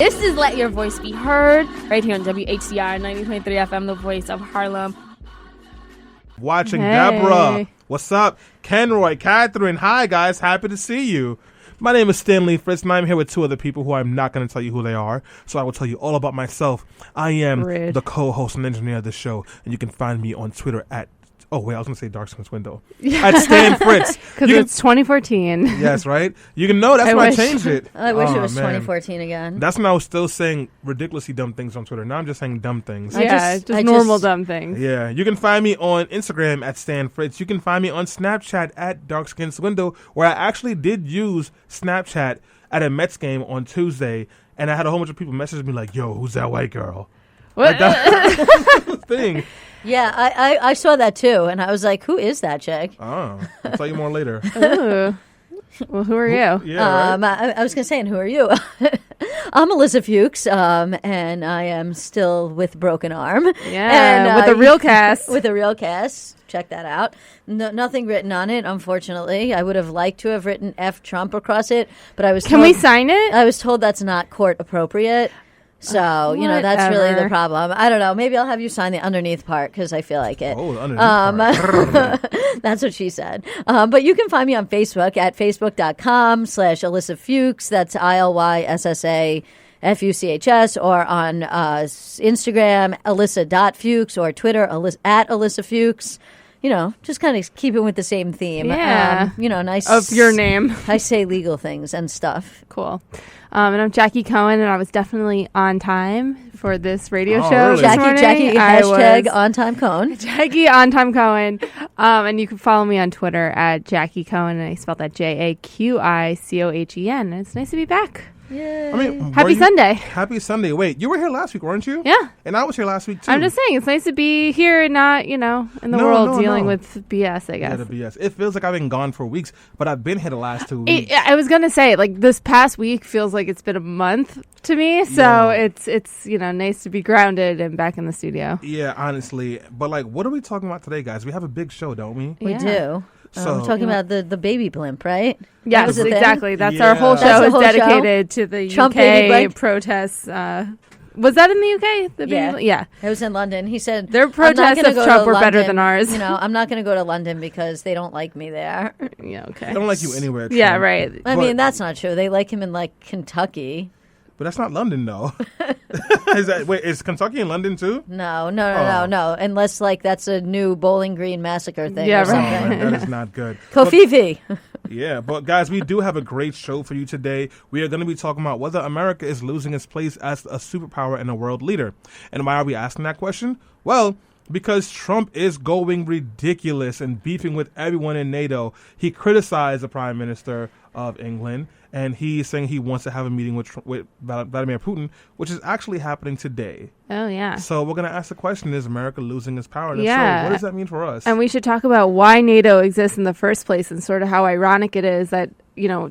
This is Let Your Voice Be Heard, right here on WHCR 90.3 FM, the voice of Harlem. Watching Deborah. What's up? Kenroy, Catherine. Hi, guys. Happy to see you. My name is Stanley Fritz, and I'm here with two other people who I'm not going to tell you who they are, so I will tell you all about myself. I am the co-host and engineer of the show, and you can find me on Twitter at... Oh, wait, I was going to say Dark Skin's Window. At Stan Fritz. Because it's 2014. Yes, right? You can know that's when I changed it. I wish it was 2014 again. That's when I was still saying ridiculously dumb things on Twitter. Now I'm just saying dumb things. Just normal dumb things. Yeah. You can find me on Instagram at Stan Fritz. You can find me on Snapchat at Dark Skin's Window, where I actually did use Snapchat at a Mets game on Tuesday, and I had a whole bunch of people message me like, yo, who's that white girl? What? Like that thing. Yeah, I saw that too, and I was like, who is that chick? Oh, I'll tell you more later. Ooh. Well, who are you? Yeah, right? I was going to say, and who are you? I'm Alyssa Fuchs, and I am still with broken arm. Yeah, and, with a real cast. With a real cast. Check that out. Nothing written on it, unfortunately. I would have liked to have written F Trump across it, but I was Can we sign it? I was told that's not court appropriate. So, that's really the problem. I don't know. Maybe I'll have you sign the underneath part because I feel like it. Oh, the underneath part. That's what she said. But you can find me on Facebook at facebook.com/Alyssa Fuchs. That's ILYSSAFUCHS, or on Instagram, Alyssa.Fuchs, or Twitter, at Alyssa Fuchs. Just kind of keep it with the same theme. Yeah. Nice. Of your name. I say legal things and stuff. Cool. And I'm Jackie Cohen, and I was definitely on time for this radio show. Really? This morning. Jackie, hashtag on time Cohen. Jackie on time Cohen. And you can follow me on Twitter at Jackie Cohen, and I spelled that JAQICOHEN. It's nice to be back. Yeah. Happy Sunday. Happy Sunday. Wait, you were here last week, weren't you? Yeah. And I was here last week, too. I'm just saying, it's nice to be here and not, in the world dealing with BS, I guess. Yeah, the BS. It feels like I've been gone for weeks, but I've been here the last 2 weeks. I was going to say, this past week feels like it's been a month to me, so it's nice to be grounded and back in the studio. Yeah, honestly. But, what are we talking about today, guys? We have a big show, don't we? We do. We're talking about the baby blimp, right? Yes, exactly. That's our whole show is dedicated to the Trump UK protests. Was that in the UK? Yeah. It was in London. He said their protests of Trump were better than ours. I'm not going to go to London because they don't like me there. Yeah, okay. They don't like you anywhere, Trump. Yeah, right. I mean, that's not true. They like him in Kentucky. But that's not London, though. Is Kentucky in London, too? No. Unless, that's a new Bowling Green massacre thing or right. something. That is not good. Kofifi. Yeah, but guys, we do have a great show for you today. We are going to be talking about whether America is losing its place as a superpower and a world leader. And why are we asking that question? Well, because Trump is going ridiculous and beefing with everyone in NATO. He criticized the Prime Minister of England, and he's saying he wants to have a meeting with Vladimir Putin, which is actually happening today. Oh, yeah. So we're going to ask the question, is America losing its power? And Yeah. So what does that mean for us? And we should talk about why NATO exists in the first place and sort of how ironic it is that,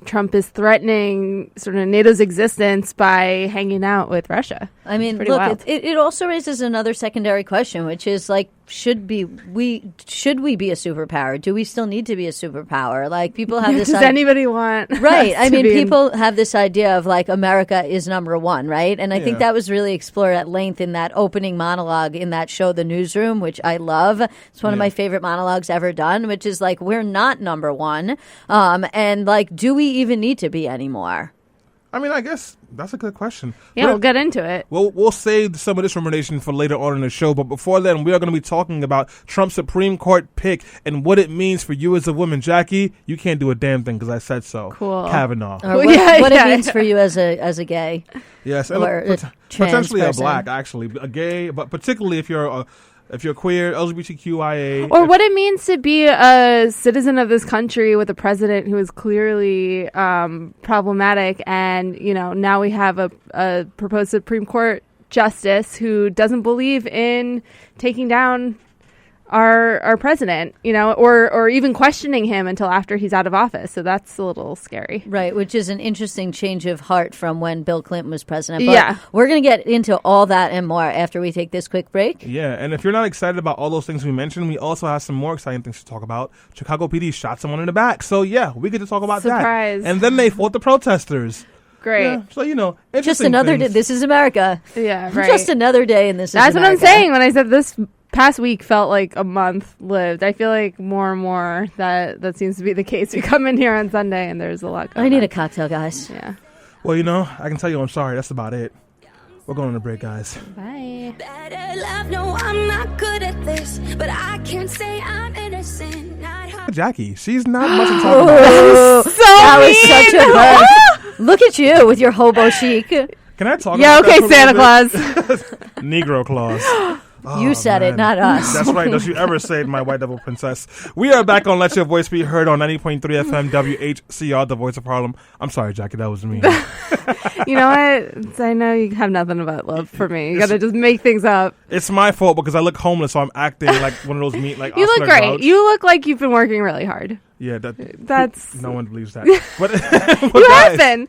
Trump is threatening sort of NATO's existence by hanging out with Russia. I mean, look, it also raises another secondary question, which is should we be a superpower? Do we still need to be a superpower? People have this. Does anybody want? Right. I mean, people have this idea of America is number one, right? And I think that was really explored at length in that opening monologue in that show, The Newsroom, which I love. It's one of my favorite monologues ever done, which is we're not number one, and do we even need to be anymore? I mean, I guess that's a good question. Yeah, we'll get into it. We'll save some of this rumination for later on in the show. But before then, we are going to be talking about Trump's Supreme Court pick and what it means for you as a woman. Jackie, you can't do a damn thing because I said so. Cool. Kavanaugh. Or what it means for you as a gay. Yes. Or And potentially person. a black, actually. A gay, but particularly if you're queer, LGBTQIA. Or what it means to be a citizen of this country with a president who is clearly problematic. And, now we have a proposed Supreme Court justice who doesn't believe in taking down our president, or even questioning him until after he's out of office. So that's a little scary. Right, which is an interesting change of heart from when Bill Clinton was president. But we're going to get into all that and more after we take this quick break. Yeah, and if you're not excited about all those things we mentioned, we also have some more exciting things to talk about. Chicago PD shot someone in the back. So, we get to talk about Surprise. that. And then they fought the protesters. Great. Yeah, so, Just interesting another day. things. This is America. Yeah, right. Just another day in this. That's is what I'm America. saying when I said this past week felt like a month lived. I feel like more and more that seems to be the case. We come in here on Sunday and there's a lot going I need on. a cocktail, guys. Yeah. Well, I can tell you I'm sorry. That's about it. We're going on a break, guys. Bye. Better love, no, I'm not good at this, but I can't say I'm innocent. Not hard. Jackie, she's not much to talk about. That was such a burn. Look at you with your hobo chic. Can I talk Yeah, about that okay, for a Santa little Claus. bit? Negro Claus. You said it, not us. That's right. Don't you ever say it, my white devil princess. We are back on Let Your Voice Be Heard on 90.3 FM WHCR, the voice of Harlem. I'm sorry, Jackie, that was me. You know what? I know you have nothing but love for me. You got to just make things up. It's my fault because I look homeless, so I'm acting like one of those like You Oscar look great. Grouch. You look like you've been working really hard. Yeah, That's no one believes that. But, you guys, have been.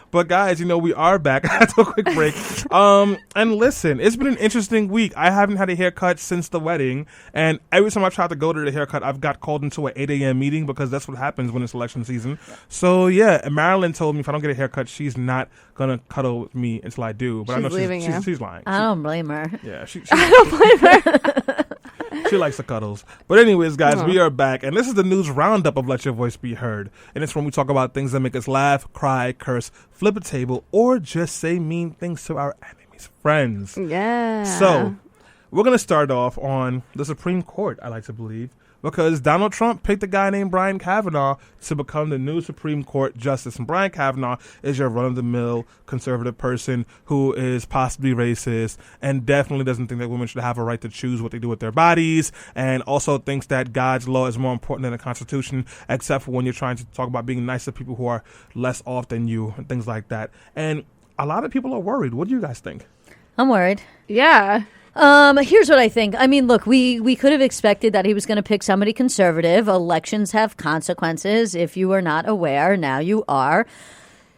But guys, we are back after a quick break. And listen, it's been an interesting week. I haven't had a haircut since the wedding, and every time I've tried to go to the haircut, I've got called into an 8 a.m. meeting because that's what happens when it's election season. So yeah, and Marilyn told me if I don't get a haircut, she's not gonna cuddle with me until I do. But I know leaving you. she's lying. I don't blame her. Yeah, I don't blame her. She likes the cuddles. But anyways, guys, we are back. And this is the news roundup of Let Your Voice Be Heard. And it's when we talk about things that make us laugh, cry, curse, flip a table, or just say mean things to our enemies' friends. Yeah. So, we're going to start off on the Supreme Court, I like to believe, because Donald Trump picked a guy named Brian Kavanaugh to become the new Supreme Court justice. And Brian Kavanaugh is your run-of-the-mill conservative person who is possibly racist and definitely doesn't think that women should have a right to choose what they do with their bodies, and also thinks that God's law is more important than the Constitution, except for when you're trying to talk about being nice to people who are less off than you and things like that. And a lot of people are worried. What do you guys think? I'm worried. Yeah. Here's what I think. I mean, look, we could have expected that he was going to pick somebody conservative. Elections have consequences. If you were not aware, now you are.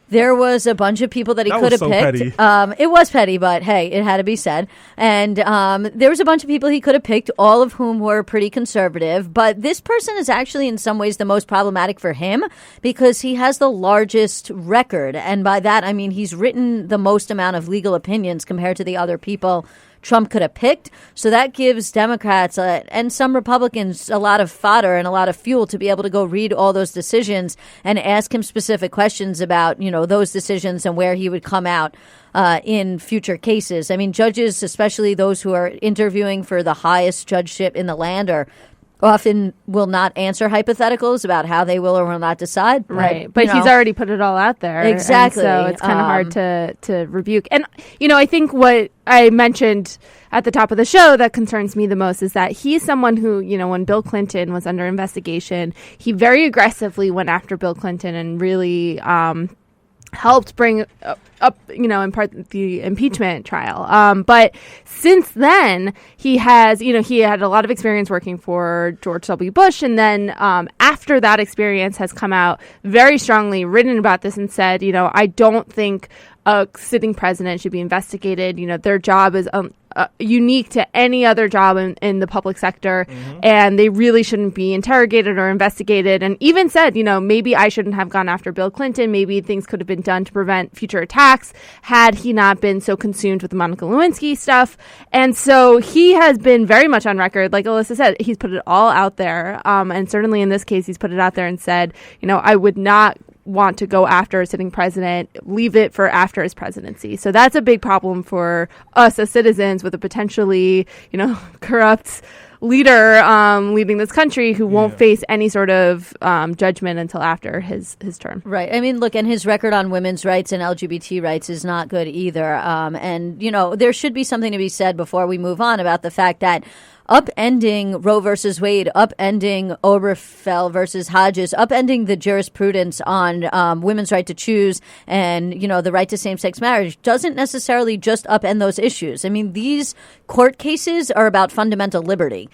There was a bunch of people that he could have picked. Petty. It was petty, but hey, it had to be said. And there was a bunch of people he could have picked, all of whom were pretty conservative. But this person is actually in some ways the most problematic for him because he has the largest record. And by that, I mean he's written the most amount of legal opinions compared to the other people Trump could have picked. So that gives Democrats and some Republicans a lot of fodder and a lot of fuel to be able to go read all those decisions and ask him specific questions about, those decisions and where he would come out in future cases. I mean, judges, especially those who are interviewing for the highest judgeship in the land, often will not answer hypotheticals about how they will or will not decide. Right. But he's already put it all out there. Exactly. So it's kind of hard to rebuke. And, I think what I mentioned at the top of the show that concerns me the most is that he's someone who, when Bill Clinton was under investigation, he very aggressively went after Bill Clinton and really helped bring up, in part the impeachment trial. But since then, he has, he had a lot of experience working for George W. Bush. And then after that experience has come out very strongly, written about this and said, I don't think a sitting president should be investigated. Their job is unique to any other job in the public sector, and they really shouldn't be interrogated or investigated. And even said, maybe I shouldn't have gone after Bill Clinton. Maybe things could have been done to prevent future attacks had he not been so consumed with the Monica Lewinsky stuff. And so he has been very much on record. Like Alyssa said, he's put it all out there. And certainly in this case, he's put it out there and said, I would not want to go after a sitting president, leave it for after his presidency. So that's a big problem for us as citizens with a potentially, corrupt leader leading this country who won't face any sort of judgment until after his term. Right. I mean, look, and his record on women's rights and LGBT rights is not good either. And, there should be something to be said before we move on about the fact that upending Roe versus Wade, upending Obergefell versus Hodges, upending the jurisprudence on women's right to choose and, the right to same-sex marriage doesn't necessarily just upend those issues. I mean, these court cases are about fundamental liberty.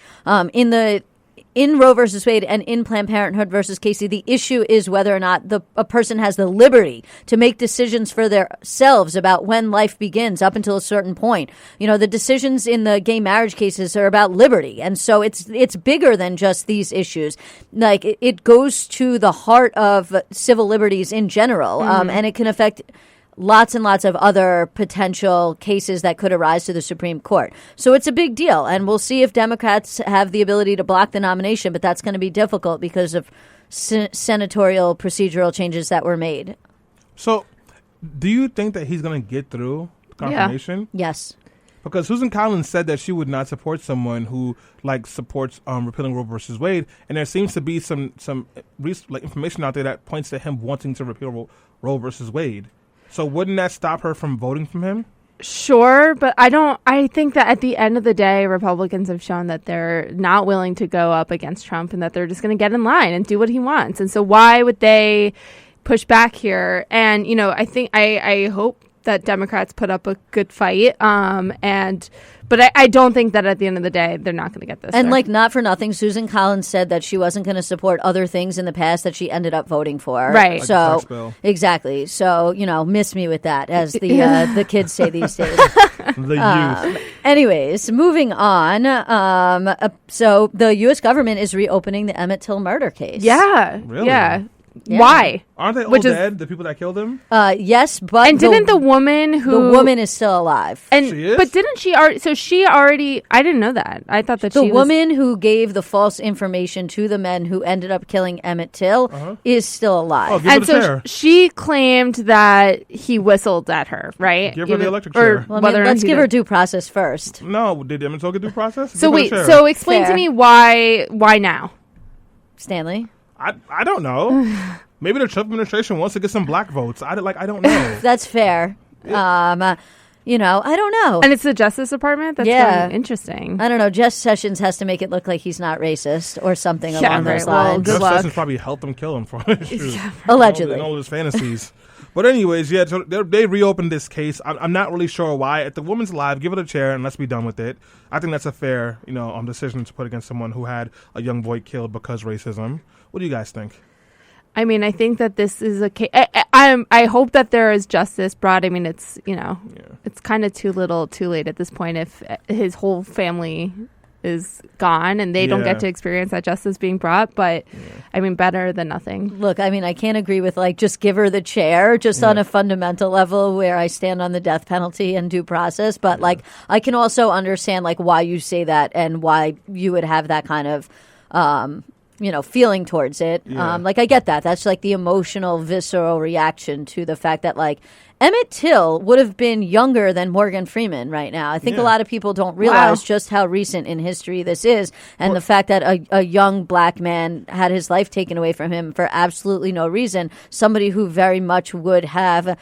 In Roe versus Wade and in Planned Parenthood versus Casey, the issue is whether or not a person has the liberty to make decisions for themselves about when life begins up until a certain point. The decisions in the gay marriage cases are about liberty. And so it's bigger than just these issues. Like it goes to the heart of civil liberties in general. And it can affect lots and lots of other potential cases that could arise to the Supreme Court. So it's a big deal. And we'll see if Democrats have the ability to block the nomination. But that's going to be difficult because of senatorial procedural changes that were made. So do you think that he's going to get through confirmation? Yeah. Yes. Because Susan Collins said that she would not support someone who supports repealing Roe versus Wade, and there seems to be some information out there that points to him wanting to repeal Roe versus Wade. So wouldn't that stop her from voting for him? Sure, but I think that at the end of the day, Republicans have shown that they're not willing to go up against Trump and that they're just going to get in line and do what he wants. And so why would they push back here? And, I hope that Democrats put up a good fight. But I don't think that at the end of the day, they're not going to get this. And not for nothing, Susan Collins said that she wasn't going to support other things in the past that she ended up voting for. Right. Like so exactly. So, miss me with that, as the kids say these days. The youth. Anyways, moving on. So the U.S. government is reopening the Emmett Till murder case. Yeah. Really? Yeah. Yeah. Why? Aren't they all dead, the people that killed him? Yes, but and didn't the woman the woman is still alive? And she is? But didn't she already? So she already. I didn't know that. I thought that the she woman who gave the false information to the men who ended up killing Emmett Till is still alive. Oh, give her the chair. She claimed that he whistled at her, right? Give her the electric chair. Well, let's give her due process first. No, did Emmett Till get due process? So Give her the chair. so explain Fair. to me why now? Stanley? I don't know. Maybe the Trump administration wants to get some black votes. I don't know. That's fair. I don't know. And it's the Justice Department? That's Yeah. interesting. I don't know. Jeff Sessions has to make it look like he's not racist or something Yeah, along those right. Well, lines. good Jeff luck. Sessions probably helped him kill him for Allegedly. and all of his fantasies. But anyways, yeah, so they reopened this case. I'm not really sure why. If the woman's alive, give it a chair and let's be done with it. I think that's a fair, decision to put against someone who had a young boy killed because racism. What do you guys think? I mean, I think that this is a case. I hope that there is justice brought. I mean, it's it's kind of too little, too late at this point. If his whole family is gone and they don't get to experience that justice being brought, but I mean, better than nothing. Look, I mean, I can't agree with just give her the chair, just on a fundamental level where I stand on the death penalty and due process. But I can also understand why you say that and why you would have that kind of feeling towards it. Yeah. I get that. That's the emotional, visceral reaction to the fact that Emmett Till would have been younger than Morgan Freeman right now. I think a lot of people don't realize just how recent in history this is. And the fact that a young black man had his life taken away from him for absolutely no reason. Somebody who very much would have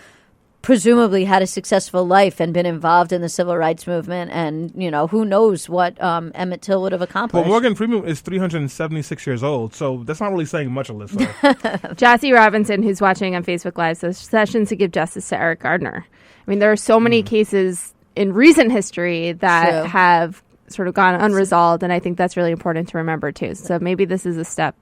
presumably had a successful life and been involved in the civil rights movement, and who knows what Emmett Till would have accomplished. Well, Morgan Freeman is 376 years old, so that's not really saying much, Alyssa. Jassy Robinson, who's watching on Facebook Live, says Sessions to give justice to Eric Gardner. I mean, there are so many cases in recent history that have sort of gone unresolved, and I think that's really important to remember too. So maybe this is a step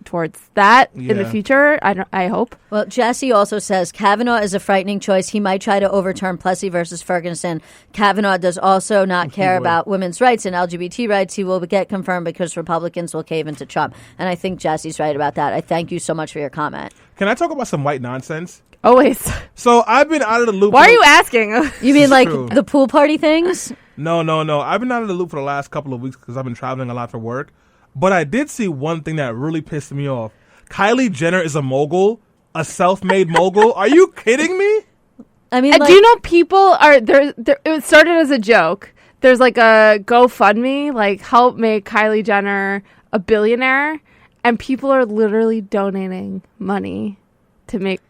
towards that in the future. I hope. Well, Jassy also says Kavanaugh is a frightening choice. He might try to overturn Plessy versus Ferguson. Kavanaugh does also not care about women's rights and LGBT rights. He will get confirmed because Republicans will cave into Trump. And I think Jassy's right about that. I thank you so much for your comment. Can I talk about some white nonsense? Always. So I've been out of the loop. Why are you asking? You mean true. the pool party things? No. I've been out of the loop for the last couple of weeks because I've been traveling a lot for work. But I did see one thing that really pissed me off. Kylie Jenner is a mogul, a self-made mogul. Are you kidding me? I mean, do you know people are there? It started as a joke. There's a GoFundMe, help make Kylie Jenner a billionaire, and people are literally donating money to make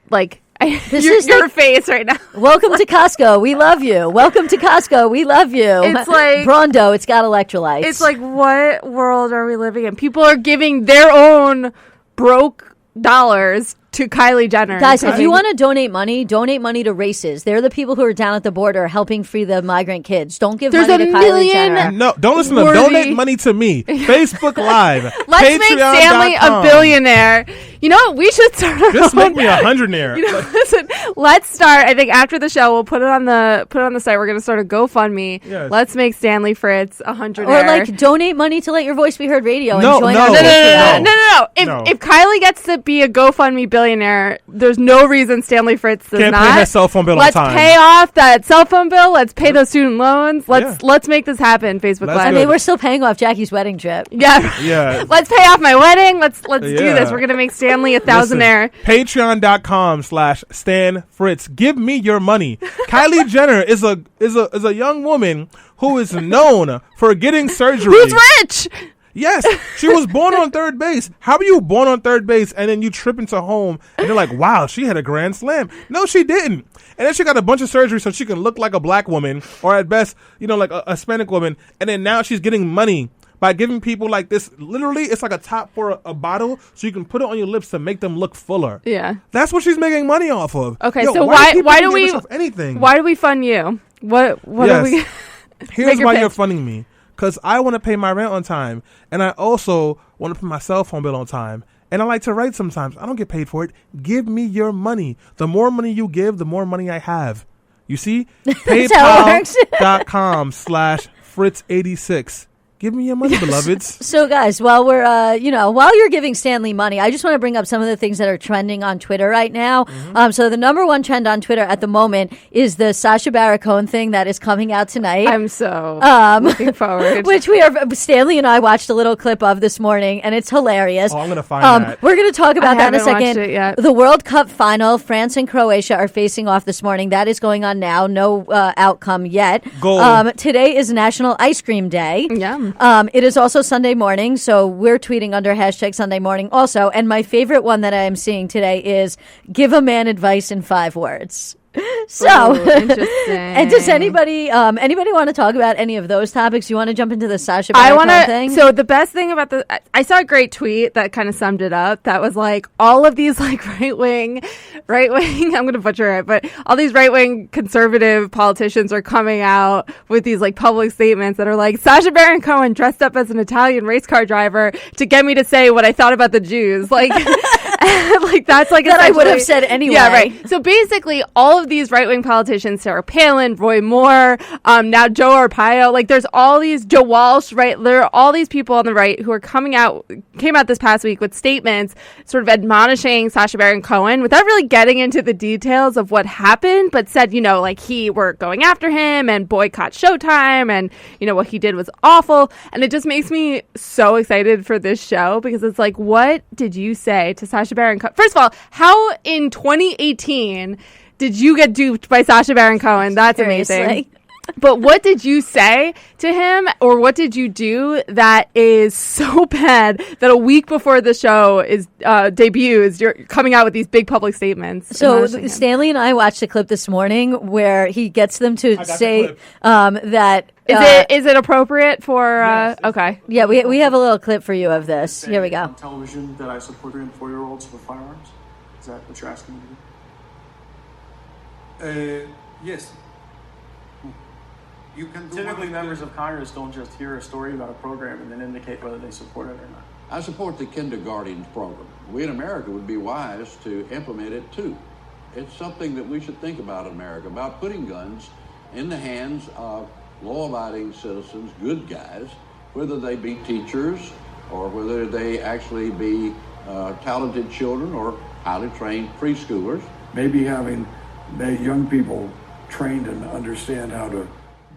This your, is your face right now. Welcome to Costco. We love you. Welcome to Costco. We love you. It's Brondo. It's got electrolytes. It's what world are we living in? People are giving their own broke dollars to Kylie Jenner. Guys, if you want to donate money to races. They're the people who are down at the border helping free the migrant kids. Don't give money to Kylie Jenner. No, don't listen to them. Donate money to me. Facebook Live. Let's make Stanley a billionaire. You know what? We should start our Just own. make me a hundredaire. Listen, let's start. I think after the show, we'll put it on the site. We're going to start a GoFundMe. Yes. Let's make Stanley Fritz a hundredaire. Or donate money to Let Your Voice Be Heard radio. No, and join no. our No. No. If Kylie gets to be a GoFundMe billionaire, billionaire. There's no reason Stanley Fritz does Can't not. pay his cell phone bill Let's on time. pay off that cell phone bill. Let's pay those student loans. Let's make this happen. Facebook That's Live. I mean, we're still paying off Jackie's wedding trip. Yeah. Yeah. Let's pay off my wedding. Let's do Yeah. this. We're gonna make Stanley a thousandaire. Patreon.com/Stan Fritz. Give me your money. Kylie Jenner is a young woman who is known for getting surgery. Who's rich? Yes, she was born on third base. How are you born on third base and then you trip into home and they're like, wow, she had a grand slam? No, she didn't. And then she got a bunch of surgery so she can look like a black woman or at best, like a Hispanic woman. And then now she's getting money by giving people like this. Literally, it's like a top for a bottle so you can put it on your lips to make them look fuller. Yeah. That's what she's making money off of. Okay, Yo, so why why do get we rich off anything? Why do we fund you? What are we? Here's your why pitch. you're funding me. Because I want to pay my rent on time. And I also want to pay my cell phone bill on time. And I like to write sometimes. I don't get paid for it. Give me your money. The more money you give, the more money I have. You see? PayPal.com/Fritz86. Give me your money, beloveds. So, guys, while we're, while you're giving Stanley money, I just want to bring up some of the things that are trending on Twitter right now. So the number one trend on Twitter at the moment is the Sacha Baron Cohen thing that is coming out tonight. I'm so looking forward. Which Stanley and I watched a little clip of this morning, and it's hilarious. Oh, I'm going to find that. We're going to talk about that in a haven't watched second. it yet. The World Cup final, France and Croatia are facing off this morning. That is going on now. No outcome yet. Goal. Today is National Ice Cream Day. Yeah. It is also Sunday morning, so we're tweeting under hashtag Sunday morning also. And my favorite one that I am seeing today is give a man advice in 5 words. So, Ooh, interesting. And does anybody want to talk about any of those topics? You want to jump into the Sacha Baron Cohen thing? So the best thing about I saw a great tweet that kind of summed it up. That was like all of these like right wing, I'm going to butcher it, but all these right wing conservative politicians are coming out with these like public statements that are like Sacha Baron Cohen dressed up as an Italian race car driver to get me to say what I thought about the Jews. Like, like that's like that I would have said anyway. Yeah, right. So basically, all of these right-wing politicians, Sarah Palin, Roy Moore, now Joe Arpaio, like there's all these, Joe Walsh, right? There are all these people on the right who are came out this past week with statements sort of admonishing Sacha Baron Cohen without really getting into the details of what happened, but said, like we're going after him and boycott Showtime and, what he did was awful. And it just makes me so excited for this show because it's like, what did you say to Sacha Baron Cohen? First of all, how in 2018 did you get duped by Sacha Baron Cohen? That's amazing. Seriously? But what did you say to him or what did you do that is so bad that a week before the show is debuts, you're coming out with these big public statements? So Stanley and I watched a clip this morning where he gets them to say that... Is it appropriate for... Yes. Okay. Yeah, we have a little clip for you of this. Here we go. On television that I support 3 and 4-year-olds with firearms? Is that what you're asking me to do? Yes. You can do Typically, one members of Congress don't just hear a story about a program and then indicate whether they support it or not. I support the kindergarten program. We in America would be wise to implement it too. It's something that we should think about in America, about putting guns in the hands of law-abiding citizens, good guys, whether they be teachers or whether they actually be talented children or highly trained preschoolers. Maybe having the young people trained and understand how to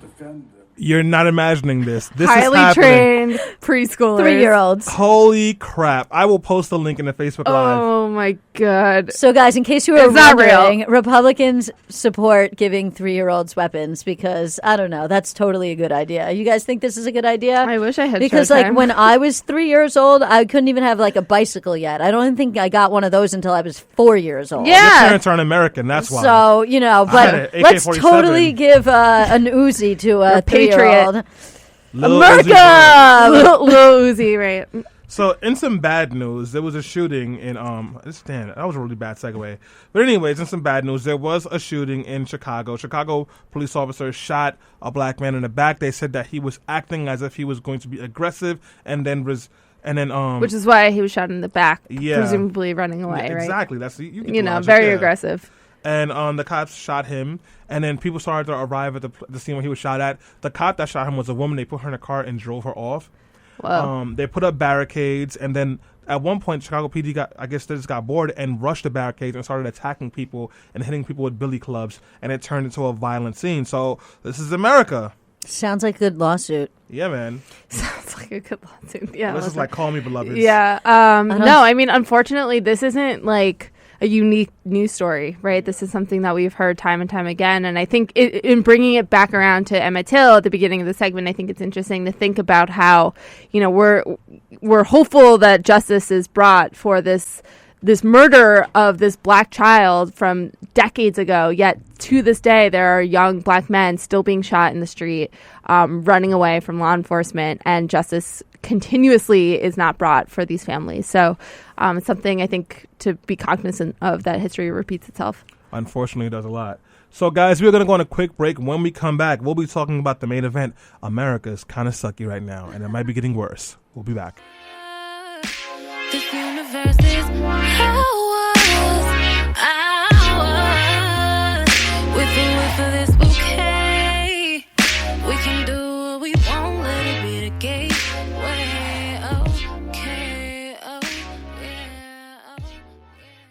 defend them. You're not imagining this. This highly is happening. trained preschoolers. 3-year-olds. Holy crap. I will post the link in the Facebook Live. Oh my God. So, guys, in case you were It's not real. wondering, Republicans support giving 3-year-olds weapons because, I don't know, that's totally a good idea. You guys think this is a good idea? I wish I had Because, Showtime. when I was 3 years old, I couldn't even have, a bicycle yet. I don't think I got one of those until I was 4 years old. Your Yeah. parents aren't American, that's why. So, but had an let's AK-47. totally give an Uzi to a Patriot. 3-year-old. Lil America! Uzi Vert. Lil Uzi, right. So, in some bad news, there was a shooting in, that was a really bad segue. But anyways, in some bad news, there was a shooting in Chicago. Chicago police officers shot a black man in the back. They said that he was acting as if he was going to be aggressive and then Which is why he was shot in the back, Yeah. presumably running away, right? Exactly. That's you get the logic, very yeah. aggressive. And the cops shot him, and then people started to arrive at the scene where he was shot at. The cop that shot him was a woman. They put her in a car and drove her off. Wow. They put up barricades, and then at one point, Chicago PD they just got bored and rushed the barricades and started attacking people and hitting people with billy clubs, and it turned into a violent scene. So this is America. Sounds like a good lawsuit. Yeah, man. Sounds like a good lawsuit. Yeah. This is like Call Me Beloved. Yeah. No, I mean, unfortunately, this isn't like a unique news story, right? This is something that we've heard time and time again. And I think in bringing it back around to Emmett Till at the beginning of the segment, I think it's interesting to think about how, we're hopeful that justice is brought for this murder of this black child from decades ago. Yet to this day, there are young black men still being shot in the street, running away from law enforcement, and justice continuously is not brought for these families. So it's something I think to be cognizant of, that history repeats itself. Unfortunately, it does a lot. So, guys, we're going to go on a quick break. When we come back, we'll be talking about the main event. America is kind of sucky right now, and it might be getting worse. We'll be back. This universe is ours. With a whiff of this bouquet, we can do what we want, let it be the gateway. Okay, oh yeah.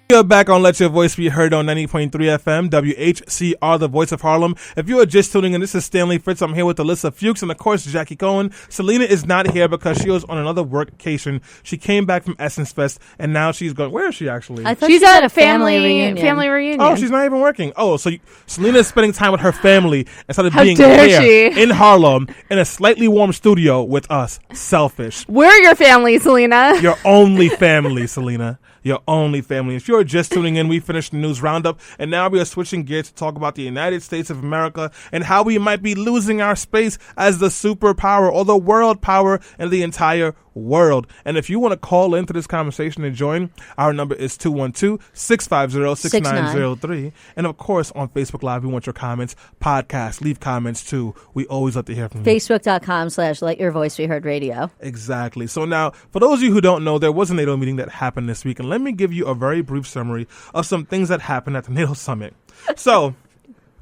You're back on Let Your Voice Be Heard on 90.3 FM, WHCR, the voice of Harlem. If you are just tuning in, this is Stanley Fritz. I'm here with Alyssa Fuchs and, of course, Jackie Cohen. Selena is not here because she was on another workcation. She came back from Essence Fest, and now she's going. Where is she actually? I thought She's at at a family reunion. Family reunion. Oh, she's not even working. Oh, so Selena is spending time with her family instead of How being dare here she. in Harlem in a slightly warm studio with us. Selfish. We're your family, Selena. Your only family, Selena. Your only family. If you're just tuning in, we finished the news roundup, and now we are switching gears to talk about the United States of America and how we might be losing our space as the superpower or the world power in the entire world. And if you want to call into this conversation and join, our number is 212-650-6903. And of course, on Facebook Live, we want your comments. Podcasts, leave comments too. We always love to hear from you. Facebook.com/Let Your Voice Be Heard Radio. Exactly. So now, for those of you who don't know, there was a NATO meeting that happened this week, and let me give you a very brief summary of some things that happened at the NATO summit. So,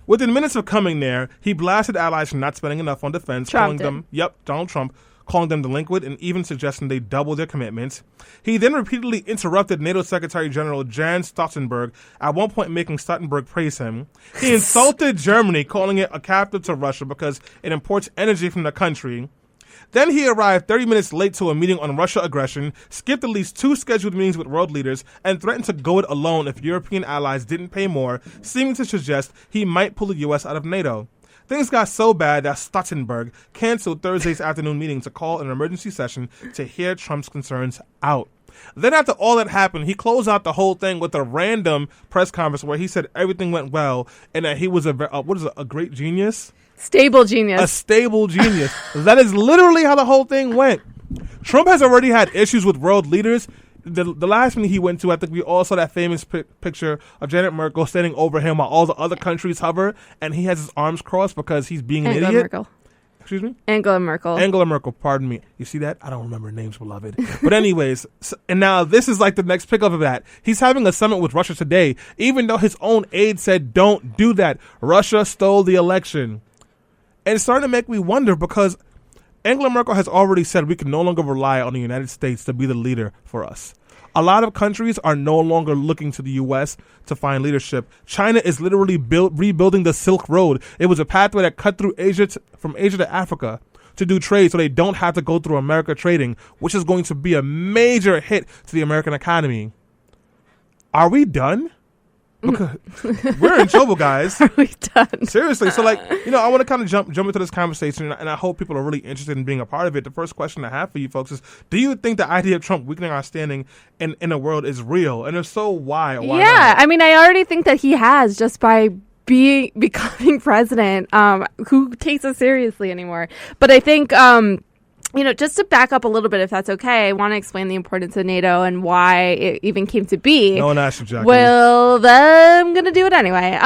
within minutes of coming there, he blasted allies for not spending enough on defense, Donald Trump, calling them delinquent and even suggesting they double their commitments. He then repeatedly interrupted NATO Secretary General Jens Stoltenberg, at one point making Stoltenberg praise him. He insulted Germany, calling it a captive to Russia because it imports energy from the country. Then he arrived 30 minutes late to a meeting on Russia aggression, skipped at least 2 scheduled meetings with world leaders, and threatened to go it alone if European allies didn't pay more, seeming to suggest he might pull the U.S. out of NATO. Things got so bad that Stoltenberg canceled Thursday's afternoon meeting to call an emergency session to hear Trump's concerns out. Then after all that happened, he closed out the whole thing with a random press conference where he said everything went well and that he was a great genius? Stable genius. A stable genius. That is literally how the whole thing went. Trump has already had issues with world leaders. The last meeting he went to, I think we all saw that famous picture of Janet Merkel standing over him while all the other countries hover, and he has his arms crossed because he's being an Angela idiot. Merkel. Excuse me? Angela Merkel, pardon me. You see that? I don't remember names, beloved. But anyways, and now this is like the next pickup of that. He's having a summit with Russia today, even though his own aide said, don't do that. Russia stole the election. And it's starting to make me wonder because Angela Merkel has already said we can no longer rely on the United States to be the leader for us. A lot of countries are no longer looking to the U.S. to find leadership. China is literally rebuilding the Silk Road. It was a pathway that cut through from Asia to Africa to do trade so they don't have to go through America trading, which is going to be a major hit to the American economy. Are we done? Because we're in trouble, guys. Are we done? Seriously. So, I want to kind of jump into this conversation, and I hope people are really interested in being a part of it. The first question I have for you folks is, do you think the idea of Trump weakening our standing in the world is real? And if so, why? Or why Yeah, not? I mean, I already think that he has just by becoming president, who takes us seriously anymore. But I think, just to back up a little bit, if that's okay, I want to explain the importance of NATO and why it even came to be. No one asked you, Jackie. Well, then I'm going to do it anyway.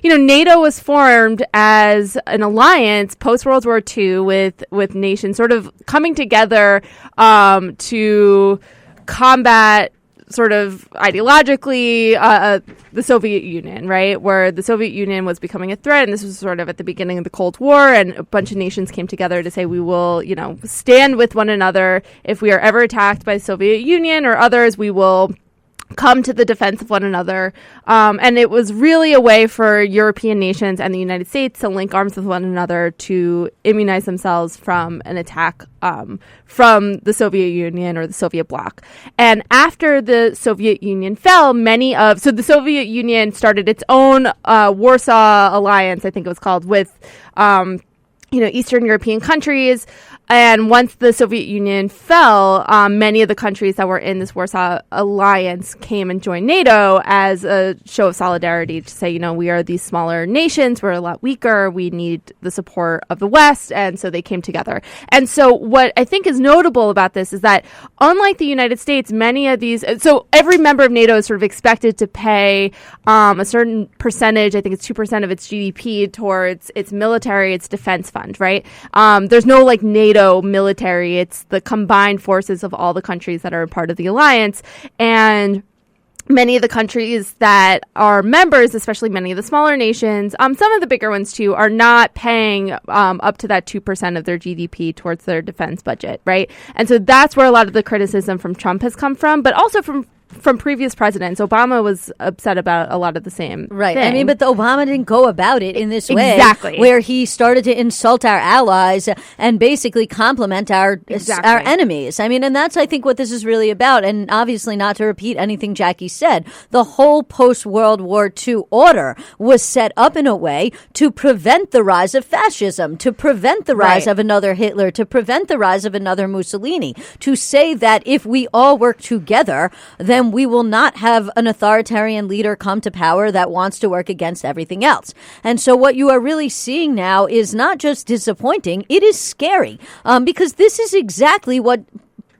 NATO was formed as an alliance post-World War II with nations sort of coming together to combat sort of ideologically the Soviet Union, right? Where the Soviet Union was becoming a threat, and this was sort of at the beginning of the Cold War, and a bunch of nations came together to say we will, stand with one another. If we are ever attacked by the Soviet Union or others, we will come to the defense of one another. And it was really a way for European nations and the United States to link arms with one another to immunize themselves from an attack from the Soviet Union or the Soviet bloc. And after the Soviet Union fell, so the Soviet Union started its own Warsaw Alliance, I think it was called, with Eastern European countries. And once the Soviet Union fell, many of the countries that were in this Warsaw Alliance came and joined NATO as a show of solidarity to say, we are these smaller nations. We're a lot weaker. We need the support of the West. And so they came together. And so what I think is notable about this is that unlike the United States, many of these, so every member of NATO is sort of expected to pay a certain percentage, I think it's 2% of its GDP towards its military, its defense fund, right? There's no NATO military. It's the combined forces of all the countries that are a part of the alliance. And many of the countries that are members, especially many of the smaller nations, some of the bigger ones too, are not paying up to that 2% of their GDP towards their defense budget, right? And so that's where a lot of the criticism from Trump has come from, but also from previous presidents. Obama was upset about a lot of the same right thing. I mean, but Obama didn't go about it in this way, exactly, where he started to insult our allies and basically compliment our enemies. I mean, and that's, I think, what this is really about. And obviously, not to repeat anything Jackie said, the whole post-World War II order was set up in a way to prevent the rise of fascism, to prevent the rise of another Hitler, to prevent the rise of another Mussolini, to say that if we all work together, then we will not have an authoritarian leader come to power that wants to work against everything else. And so what you are really seeing now is not just disappointing, it is scary, because this is exactly what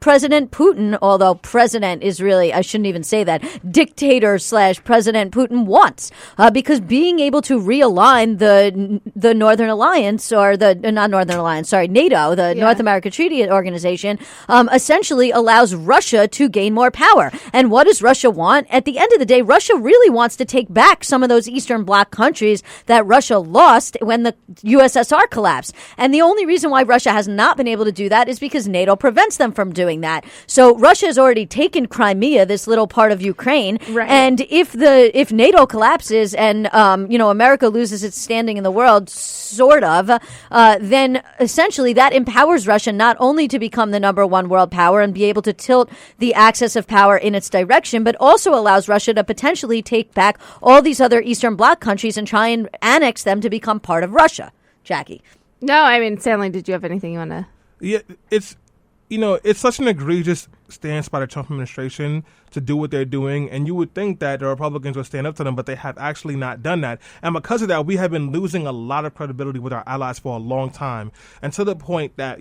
President Putin, although president is really, I shouldn't even say that, dictator / President Putin wants, because being able to realign the Northern Alliance, or not Northern Alliance, sorry, NATO, the North America Treaty Organization, essentially allows Russia to gain more power. And what does Russia want? At the end of the day, Russia really wants to take back some of those Eastern Bloc countries that Russia lost when the USSR collapsed. And the only reason why Russia has not been able to do that is because NATO prevents them from doing that. So Russia has already taken Crimea, this little part of Ukraine, and if NATO collapses and America loses its standing in the world, sort of, then essentially that empowers Russia not only to become the number one world power and be able to tilt the axis of power in its direction, but also allows Russia to potentially take back all these other Eastern Bloc countries and try and annex them to become part of Russia. Jackie. No, I mean, Stanley, did you have anything you want to? Yeah, it's such an egregious stance by the Trump administration to do what they're doing, and you would think that the Republicans would stand up to them, but they have actually not done that. And because of that, we have been losing a lot of credibility with our allies for a long time, and to the point that,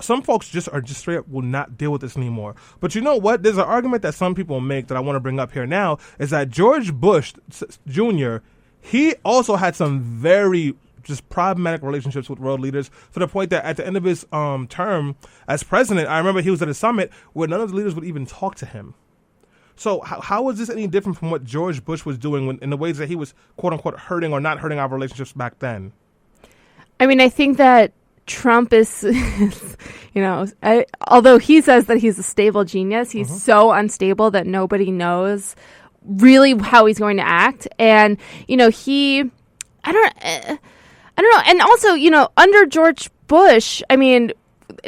some folks just straight up will not deal with this anymore. But you know what? There's an argument that some people make that I want to bring up here now, is that George Bush Jr., he also had some very just problematic relationships with world leaders, to the point that at the end of his term as president, I remember he was at a summit where none of the leaders would even talk to him. So how is this any different from what George Bush was doing in the ways that he was, quote unquote, hurting or not hurting our relationships back then? I mean, I think that Trump is, although he says that he's a stable genius, he's so unstable that nobody knows really how he's going to act. And, I don't know. And also, under George Bush, I mean,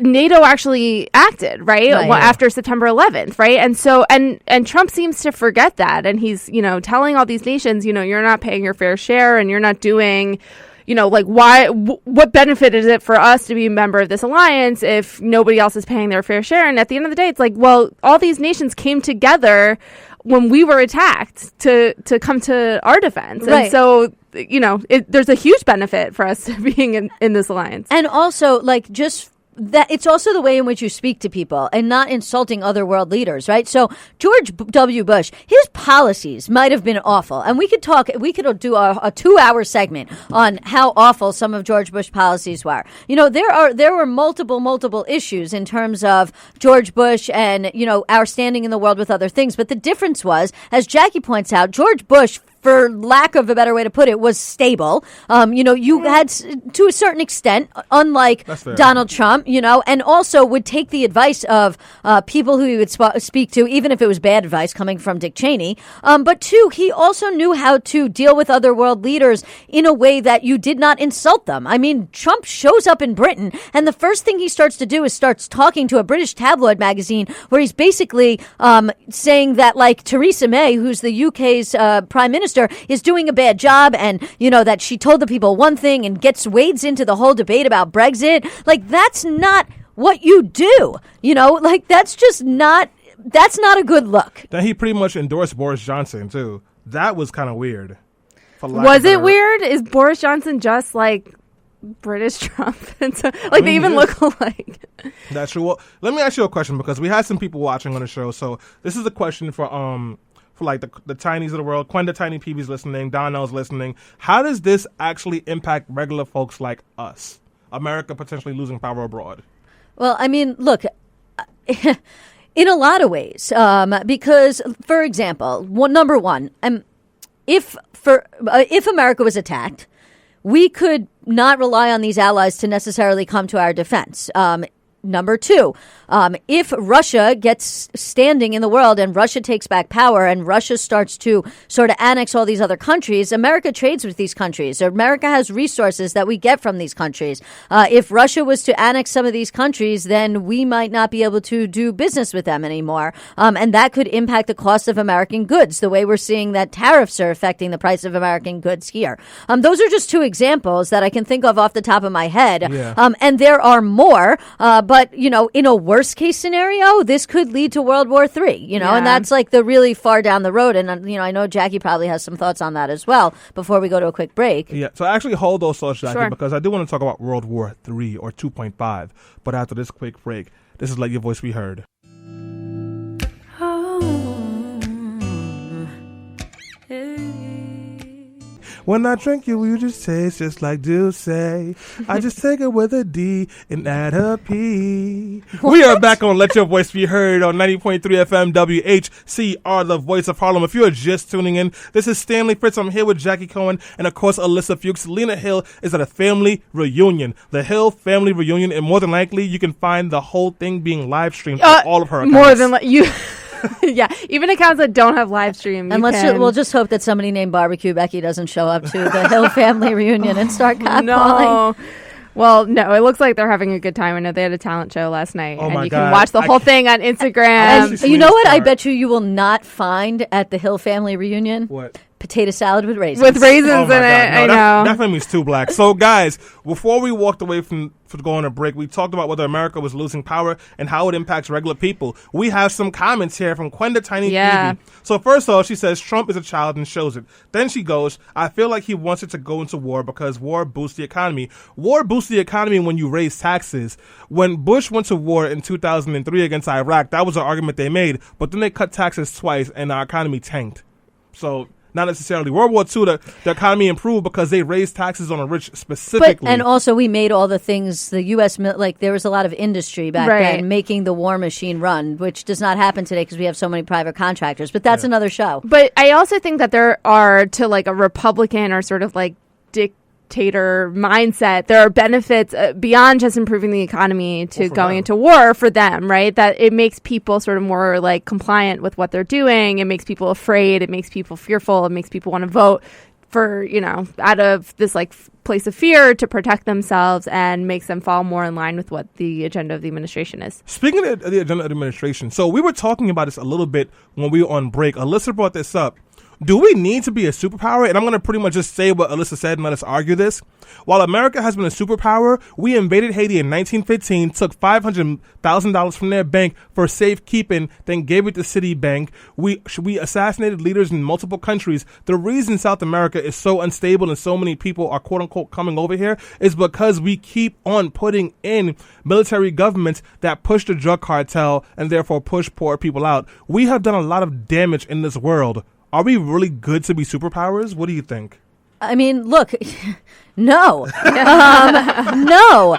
NATO actually acted, right? After September 11th, right? And so, and Trump seems to forget that. And he's, telling all these nations, you're not paying your fair share and you're not doing, what benefit is it for us to be a member of this alliance if nobody else is paying their fair share? And at the end of the day, it's like, well, all these nations came together when we were attacked to come to our defense. Right. And so, there's a huge benefit for us being in this alliance. And also, just that it's also the way in which you speak to people and not insulting other world leaders, right? So George W. Bush, his policies might have been awful. And we could do a 2-hour segment on how awful some of George Bush policies were. There were multiple issues in terms of George Bush and, our standing in the world with other things. But the difference was, as Jackie points out, George Bush, for lack of a better way to put it, was stable. You had, to a certain extent, unlike Donald Trump, and also would take the advice of people who he would speak to, even if it was bad advice coming from Dick Cheney. But two, he also knew how to deal with other world leaders in a way that you did not insult them. I mean, Trump shows up in Britain, and the first thing he starts to do is starts talking to a British tabloid magazine where he's basically saying that, like, Theresa May, who's the UK's prime minister, is doing a bad job, and that she told the people one thing and wades into the whole debate about Brexit. Like, that's not what you do. That's not a good look. Then he pretty much endorsed Boris Johnson too. That was kind of weird. Was it weird? Is Boris Johnson just like British Trump? They even look alike. That's true. Well, let me ask you a question, because we had some people watching on the show. So this is a question for like the Tinies of the world. Quenda Tiny PB's listening. Donnell's listening. How does this actually impact regular folks like us? America potentially losing power abroad. Well, I mean, look, in a lot of ways, because, for example, number one, if America was attacked, we could not rely on these allies to necessarily come to our defense. Number two, if Russia gets standing in the world and Russia takes back power and Russia starts to sort of annex all these other countries, America trades with these countries. America has resources that we get from these countries. If Russia was to annex some of these countries, then we might not be able to do business with them anymore. And that could impact the cost of American goods, the way we're seeing that tariffs are affecting the price of American goods here. Those are just two examples that I can think of off the top of my head. Yeah. And there are more, but, in a worst case scenario, this could lead to World War III, and that's like the really far down the road. And, I know Jackie probably has some thoughts on that as well before we go to a quick break. Yeah, so actually hold those thoughts, Jackie, because I do want to talk about World War III or 2.5. But after this quick break, this is Let Your Voice Be Heard. When I drink you just taste just like Deuce. I just take it with a D and add a P. We are back on Let Your Voice Be Heard on 90.3 FM WHCR, the voice of Harlem. If you are just tuning in, this is Stanley Fritz. I'm here with Jackie Cohen and, of course, Alyssa Fuchs. Lena Hill is at a family reunion, the Hill family reunion, and more than likely you can find the whole thing being live streamed on all of her accounts. More than you. Yeah, even accounts that don't have live stream. And we'll just hope that somebody named Barbecue Becky doesn't show up to the Hill family reunion and start catcalling. No. Well, no, it looks like they're having a good time. I know they had a talent show last night, and you God. can watch the whole thing on Instagram. And you know what? I bet you will not find at the Hill family reunion. What? Potato salad with raisins. With raisins in it, I know. That family's too black. So, guys, before we walked away from going on a break, we talked about whether America was losing power and how it impacts regular people. We have some comments here from Quenda Tiny TV. So, first off, she says, Trump is a child and shows it. Then she goes, I feel like he wants it to go into war because war boosts the economy. War boosts the economy when you raise taxes. When Bush went to war in 2003 against Iraq, that was an argument they made. But then they cut taxes twice and our economy tanked. So, not necessarily. World War II, the economy improved because they raised taxes on the rich specifically. And also we made all the things, the U.S., there was a lot of industry back then making the war machine run, which does not happen today because we have so many private contractors. But that's another show. But I also think that there are, to like a Republican or sort of like dictator mindset, there are benefits beyond just improving the economy to going into war for them, right? That it makes people sort of more like compliant with what they're doing. It makes people afraid. It makes people fearful. It makes people want to vote for, out of this like place of fear to protect themselves, and makes them fall more in line with what the agenda of the administration is. Speaking of the agenda of the administration, so we were talking about this a little bit when we were on break. Alyssa brought this up. Do we need to be a superpower? And I'm going to pretty much just say what Alyssa said and let us argue this. While America has been a superpower, we invaded Haiti in 1915, took $500,000 from their bank for safekeeping, then gave it to Citibank. We assassinated leaders in multiple countries. The reason South America is so unstable and so many people are quote-unquote coming over here is because we keep on putting in military governments that push the drug cartel and therefore push poor people out. We have done a lot of damage in this world. Are we really good to be superpowers? What do you think? I mean, look, no, no,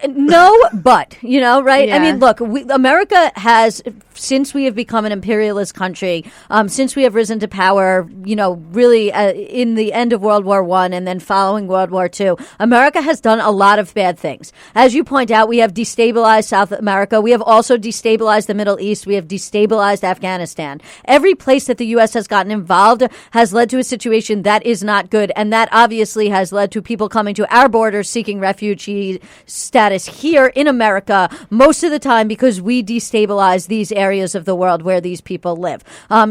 no, but, right? Yeah. I mean, look, America has, since we have become an imperialist country, since we have risen to power, really in the end of World War I and then following World War II, America has done a lot of bad things. As you point out, we have destabilized South America. We have also destabilized the Middle East. We have destabilized Afghanistan. Every place that the U.S. has gotten involved has led to a situation that is not good. And that obviously has led to people coming to our borders seeking refugee status here in America most of the time because we destabilize these areas of the world where these people live.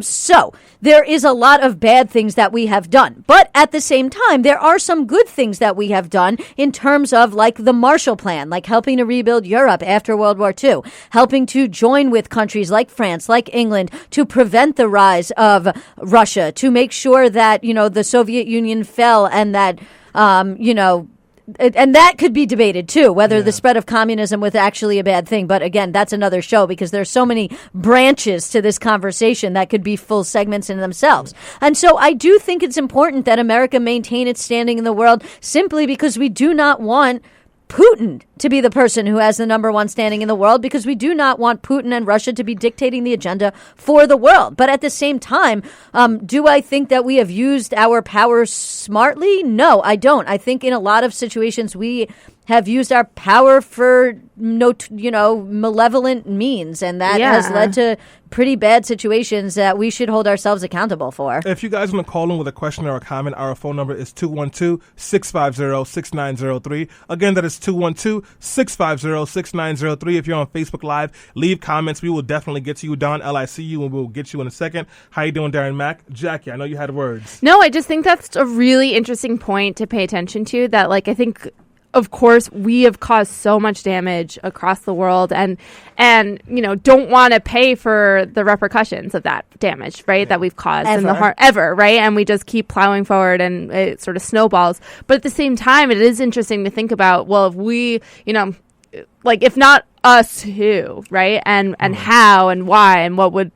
So there is a lot of bad things that we have done. But at the same time, there are some good things that we have done in terms of like the Marshall Plan, like helping to rebuild Europe after World War II, helping to join with countries like France, like England, to prevent the rise of Russia, to make sure that, the Soviet Union fell and that, and that could be debated too, whether the spread of communism was actually a bad thing. But again, that's another show because there's so many branches to this conversation that could be full segments in themselves. And so I do think it's important that America maintain its standing in the world simply because we do not want Putin to be the person who has the number one standing in the world because we do not want Putin and Russia to be dictating the agenda for the world. But at the same time, do I think that we have used our power smartly? No, I don't. I think in a lot of situations we have used our power for malevolent means, and that has led to pretty bad situations that we should hold ourselves accountable for. If you guys want to call in with a question or a comment, our phone number is 212-650-6903. Again, that is 212-650-6903. If you're on Facebook Live, leave comments. We will definitely get to you. Don L, I see you, and we'll get you in a second. How you doing, Darren Mack? Jackie, I know you had words. No, I just think that's a really interesting point to pay attention to, that I think of course, we have caused so much damage across the world and don't want to pay for the repercussions of that damage, right, that we've caused in the heart ever, right? And we just keep plowing forward and it sort of snowballs. But at the same time, it is interesting to think about, well, if we, if not us, who, right? And how and why and what would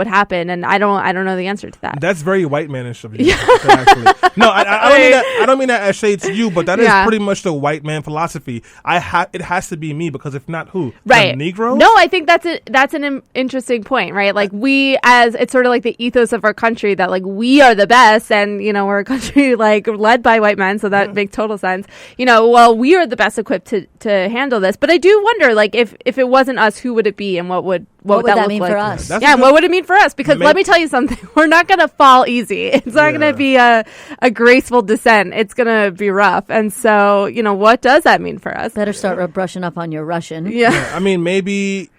happen, and I don't know the answer to that. That's very white manish of you. Actually. No, I don't mean that as shade to you, but that is pretty much the white man philosophy. It has to be me, because if not, who? Right. The Negroes? No, I think that's an interesting point, right? Like it's sort of like the ethos of our country that we are the best, and we're a country led by white men, so that makes total sense. Well, we are the best equipped to handle this, but I do wonder if it wasn't us, who would it be, and what would that mean look for like? us? What would it mean for us? Because let me tell you something, we're not going to fall easy. It's not going to be a graceful descent. It's going to be rough. And so, what does that mean for us? Better start brushing up on your Russian. Yeah. I mean, maybe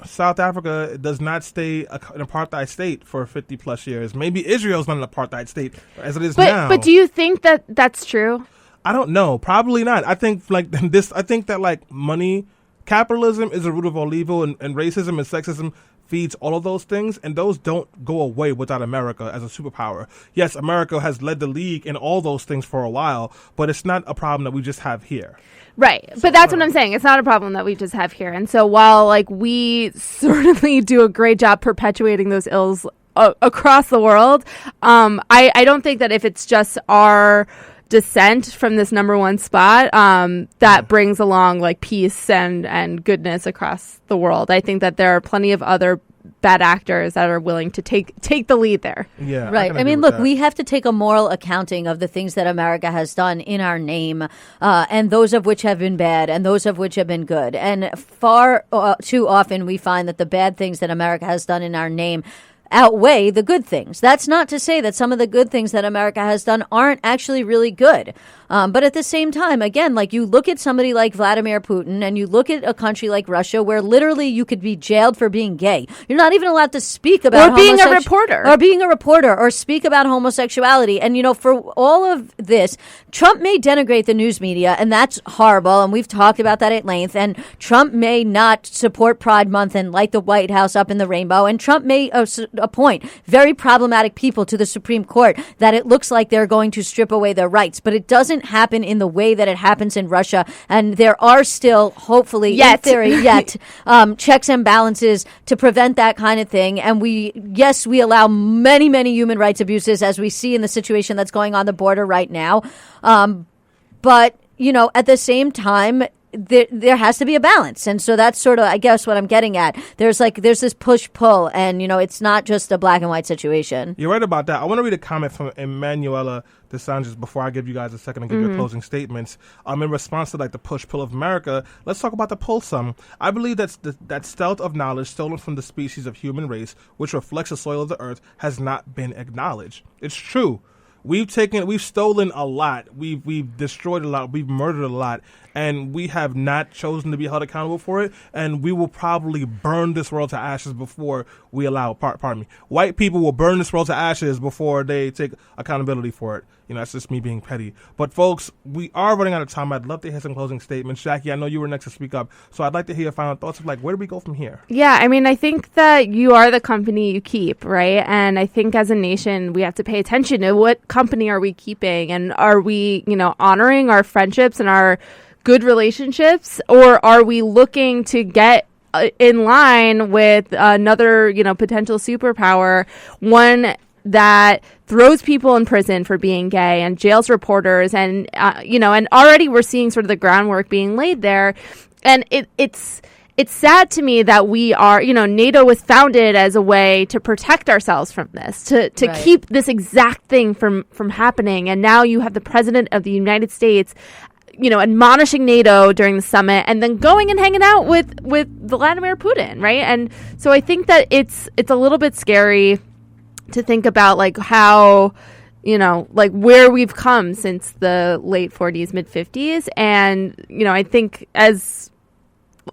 South Africa does not stay an apartheid state for 50 plus years. Maybe Israel's not an apartheid state as it is now. But do you think that that's true? I don't know. Probably not. I think that money, capitalism is the root of all evil, and racism and sexism feeds all of those things, and those don't go away without America as a superpower. Yes, America has led the league in all those things for a while, but it's not a problem that we just have here. Right. So, but that's what I'm saying. It's not a problem that we just have here. And so while we certainly do a great job perpetuating those ills across the world, I don't think that if it's just our descent from this number one spot that brings along peace and goodness across the world. I think that there are plenty of other bad actors that are willing to take the lead there. Yeah, right. I mean, look, we have to take a moral accounting of the things that America has done in our name, and those of which have been bad and those of which have been good. And far too often we find that the bad things that America has done in our name outweigh the good things. That's not to say that some of the good things that America has done aren't actually really good. But at the same time, again, like you look at somebody like Vladimir Putin and you look at a country like Russia where literally you could be jailed for being gay. You're not even allowed to speak about or being a reporter. Or being a reporter or speak about homosexuality. And, for all of this, Trump may denigrate the news media, and that's horrible. And we've talked about that at length. And Trump may not support Pride Month and light the White House up in the rainbow. And Trump may appoint very problematic people to the Supreme Court that it looks like they're going to strip away their rights. But it doesn't happen in the way that it happens in Russia. And there are still, hopefully, in theory, checks and balances to prevent that kind of thing. And we allow many, many human rights abuses, as we see in the situation that's going on the border right now. But, at the same time, there has to be a balance. And so that's sort of, I guess, what I'm getting at. There's this push-pull, and, it's not just a black and white situation. You're right about that. I want to read a comment from Emanuela DeSantis before I give you guys a second to give your closing statements. In response to the push-pull of America, let's talk about the pull some. I believe that stealth of knowledge stolen from the species of human race, which reflects the soil of the earth, has not been acknowledged. It's true. We've stolen a lot. We've destroyed a lot. We've murdered a lot. And we have not chosen to be held accountable for it. And we will probably burn this world to ashes before we allow, pardon me, white people will burn this world to ashes before they take accountability for it. That's just me being petty. But folks, we are running out of time. I'd love to hear some closing statements. Jackie, I know you were next to speak up. So I'd like to hear your final thoughts of where do we go from here? Yeah, I think that you are the company you keep, right? And I think as a nation, we have to pay attention to what company are we keeping, and are we, honoring our friendships and our good relationships, or are we looking to get in line with another, potential superpower, one that throws people in prison for being gay and jails reporters, and and already we're seeing sort of the groundwork being laid there, and it's sad to me that we are, NATO was founded as a way to protect ourselves from this, to right. keep this exact thing from happening, and now you have the President of the United States admonishing NATO during the summit, and then going and hanging out with Vladimir Putin, right? And so I think that it's a little bit scary to think about how, where we've come since the late 40s, mid 50s. And, I think as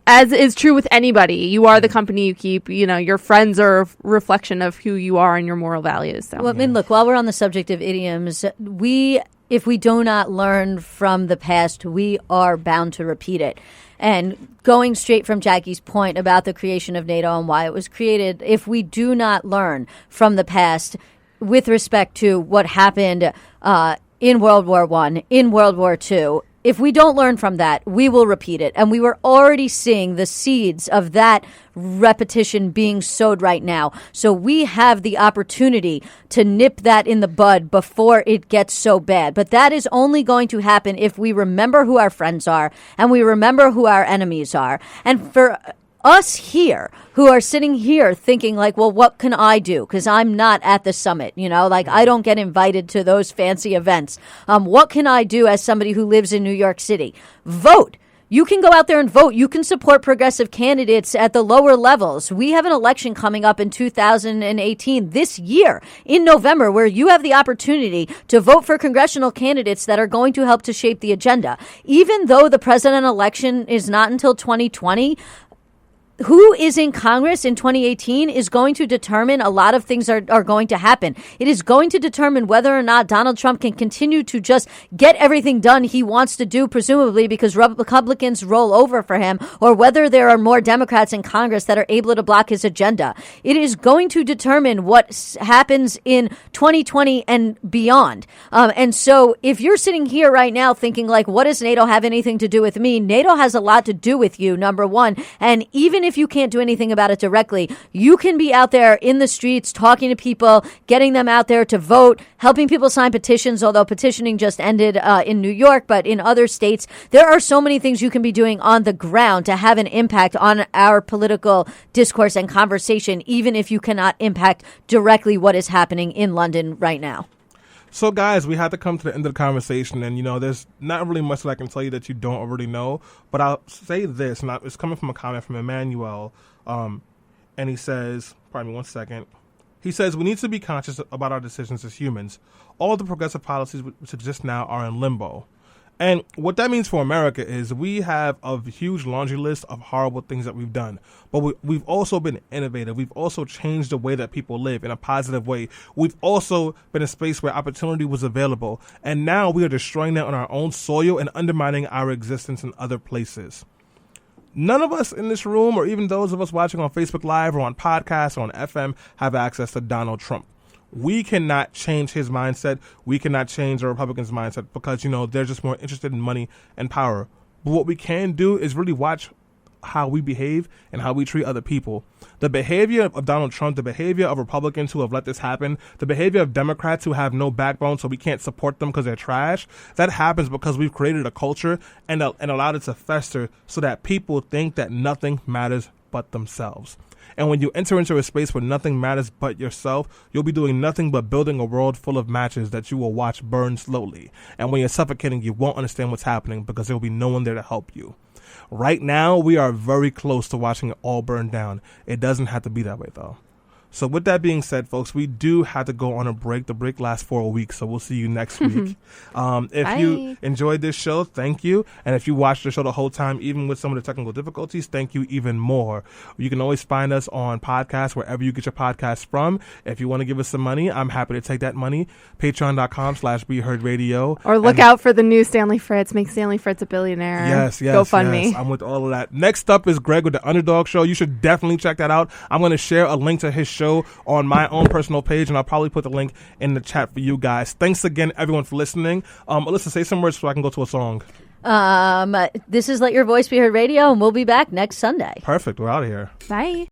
is true with anybody, you are the company you keep. Your friends are a reflection of who you are and your moral values. So. Well, look, while we're on the subject of idioms, if we do not learn from the past, we are bound to repeat it. And going straight from Jackie's point about the creation of NATO and why it was created, if we do not learn from the past with respect to what happened in World War I, in World War II, if we don't learn from that, we will repeat it. And we were already seeing the seeds of that repetition being sowed right now. So we have the opportunity to nip that in the bud before it gets so bad. But that is only going to happen if we remember who our friends are and we remember who our enemies are. And for us here who are sitting here thinking well, what can I do? Because I'm not at the summit, I don't get invited to those fancy events. What can I do as somebody who lives in New York City? Vote. You can go out there and vote. You can support progressive candidates at the lower levels. We have an election coming up in 2018 this year in November where you have the opportunity to vote for congressional candidates that are going to help to shape the agenda. Even though the president election is not until 2020, who is in Congress in 2018 is going to determine a lot of things are going to happen. It is going to determine whether or not Donald Trump can continue to just get everything done he wants to do, presumably because Republicans roll over for him, or whether there are more Democrats in Congress that are able to block his agenda. It is going to determine what happens in 2020 and beyond. And so if you're sitting here right now thinking what does NATO have anything to do with me? NATO has a lot to do with you, number one. And even if you can't do anything about it directly, you can be out there in the streets talking to people, getting them out there to vote, helping people sign petitions, although petitioning just ended in New York, but in other states, there are so many things you can be doing on the ground to have an impact on our political discourse and conversation, even if you cannot impact directly what is happening in London right now. So, guys, we have to come to the end of the conversation, and, there's not really much that I can tell you that you don't already know, but I'll say this, and it's coming from a comment from Emmanuel, and he says, pardon me one second, he says, we need to be conscious about our decisions as humans. All the progressive policies which exist now are in limbo. And what that means for America is we have a huge laundry list of horrible things that we've done. But we've also been innovative. We've also changed the way that people live in a positive way. We've also been a space where opportunity was available. And now we are destroying that on our own soil and undermining our existence in other places. None of us in this room, or even those of us watching on Facebook Live or on podcasts or on FM, have access to Donald Trump. We cannot change his mindset. We cannot change the Republicans' mindset because, they're just more interested in money and power. But what we can do is really watch how we behave and how we treat other people. The behavior of Donald Trump, the behavior of Republicans who have let this happen, the behavior of Democrats who have no backbone so we can't support them because they're trash, that happens because we've created a culture and allowed it to fester so that people think that nothing matters but themselves. And when you enter into a space where nothing matters but yourself, you'll be doing nothing but building a world full of matches that you will watch burn slowly. And when you're suffocating, you won't understand what's happening because there will be no one there to help you. Right now, we are very close to watching it all burn down. It doesn't have to be that way, though. So with that being said, folks, we do have to go on a break. The break lasts for a week, so we'll see you next week. If you enjoyed this show, thank you. And if you watched the show the whole time, even with some of the technical difficulties, thank you even more. You can always find us on podcasts, wherever you get your podcasts from. If you want to give us some money, I'm happy to take that money. Patreon.com/BeHeardRadio. Or look out for the new Stanley Fritz. Make Stanley Fritz a billionaire. Yes. GoFundMe. I'm with all of that. Next up is Greg with the Underdog Show. You should definitely check that out. I'm going to share a link to his show on my own personal page, and I'll probably put the link in the chat for you guys. Thanks again, everyone, for listening. Alyssa, say some words so I can go to a song. This is Let Your Voice Be Heard Radio, and we'll be back next Sunday. Perfect. We're out of here. Bye.